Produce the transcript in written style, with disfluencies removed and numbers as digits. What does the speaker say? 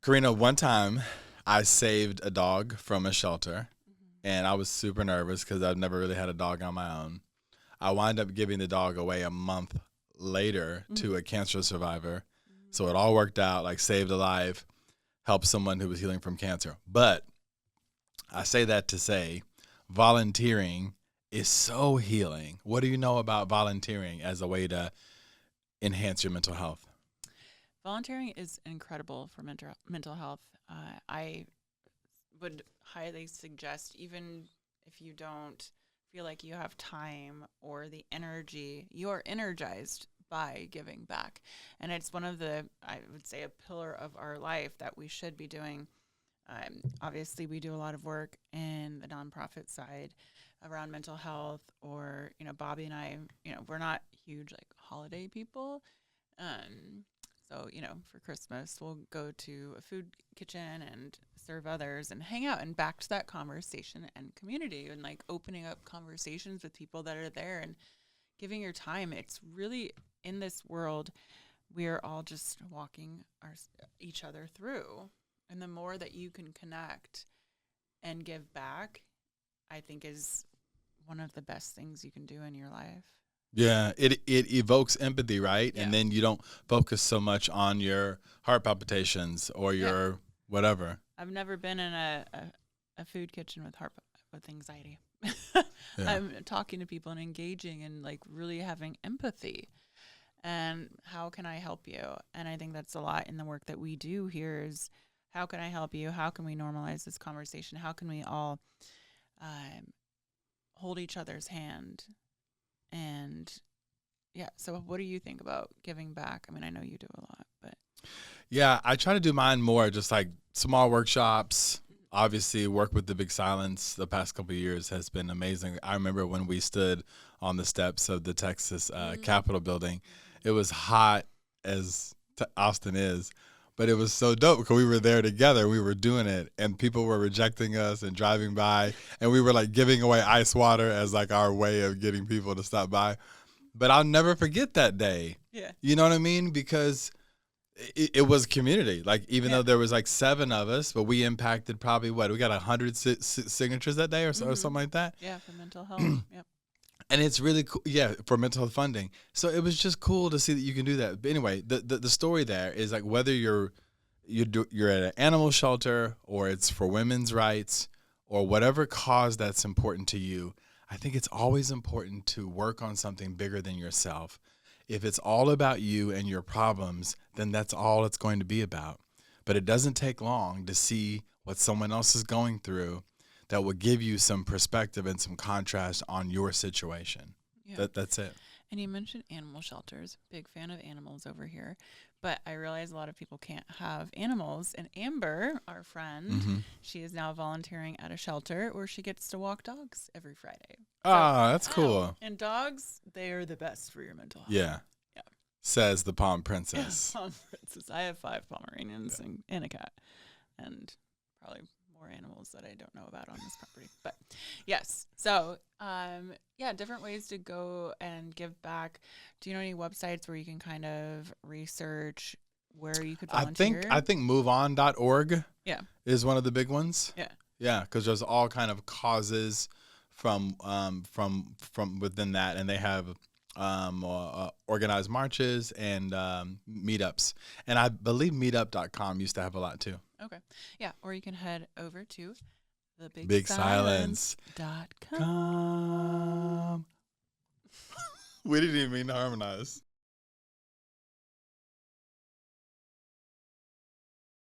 Karena, one time I saved a dog from a shelter, and I was super nervous because I've never really had a dog on my own. I wound up giving the dog away a month later to a cancer survivor. So it all worked out, like saved a life, helped someone who was healing from cancer. But I say that to say volunteering is so healing. What do you know about volunteering as a way to enhance your mental health? Volunteering is incredible for mental health. I would highly suggest, even if you don't feel like you have time or the energy, you're energized by giving back. And it's one of the, I would say, a pillar of our life that we should be doing. Obviously, we do a lot of work in the nonprofit side around mental health, or, Bobby and I, we're not huge like holiday people. Um, so, for Christmas, we'll go to a food kitchen and serve others and hang out, and back to that conversation and community, and like opening up conversations with people that are there and giving your time. It's really, in this world, we're all just walking each other through. And the more that you can connect and give back, I think is one of the best things you can do in your life. Yeah, it evokes empathy, right? Yeah. And then you don't focus so much on your heart palpitations or your whatever. I've never been in a food kitchen with anxiety. Yeah. I'm talking to people and engaging and like really having empathy. And how can I help you? And I think that's a lot in the work that we do here is, how can I help you? How can we normalize this conversation? How can we all hold each other's hand? And yeah, so what do you think about giving back? I mean, I know you do a lot, but Yeah, I try to do mine more just like small workshops. Obviously, work with the Big Silence the past couple of years has been amazing. I remember when we stood on the steps of the Texas Capitol building. It was hot as Austin is, but it was so dope because we were there together. We were doing it, and people were rejecting us and driving by, and we were like giving away ice water as like our way of getting people to stop by. But I'll never forget that day. yeah, You know what I mean? Because it was community. Like, even though there was like 7 of us, but we impacted probably we got 100 signatures that day or something like that. yeah, for mental health. Yep. And it's really cool, yeah, for mental health funding. So it was just cool to see that you can do that. But anyway, the story there is like whether you're at an animal shelter or it's for women's rights or whatever cause that's important to you, I think it's always important to work on something bigger than yourself. If it's all about you and your problems, then that's all it's going to be about. But it doesn't take long to see what someone else is going through that will give you some perspective and some contrast on your situation. Yeah. That's it. And you mentioned animal shelters. Big fan of animals over here. But I realize a lot of people can't have animals. And Amber, our friend, she is now volunteering at a shelter where she gets to walk dogs every Friday. That's cool. And dogs, they are the best for your mental health. Yeah. Yeah. Says the Palm Princess. Palm Princess. I have 5 Pomeranians and a cat. And probably more animals that I don't know about on this property. But yes. So, different ways to go and give back. Do you know any websites where you can kind of research where you could volunteer? I think moveon.org Yeah. is one of the big ones. Yeah. Yeah, because there's all kind of causes from within that, and they have organized marches and meetups. And I believe meetup.com used to have a lot too. Okay. Yeah. Or you can head over to BigSilence.com. We didn't even mean to harmonize.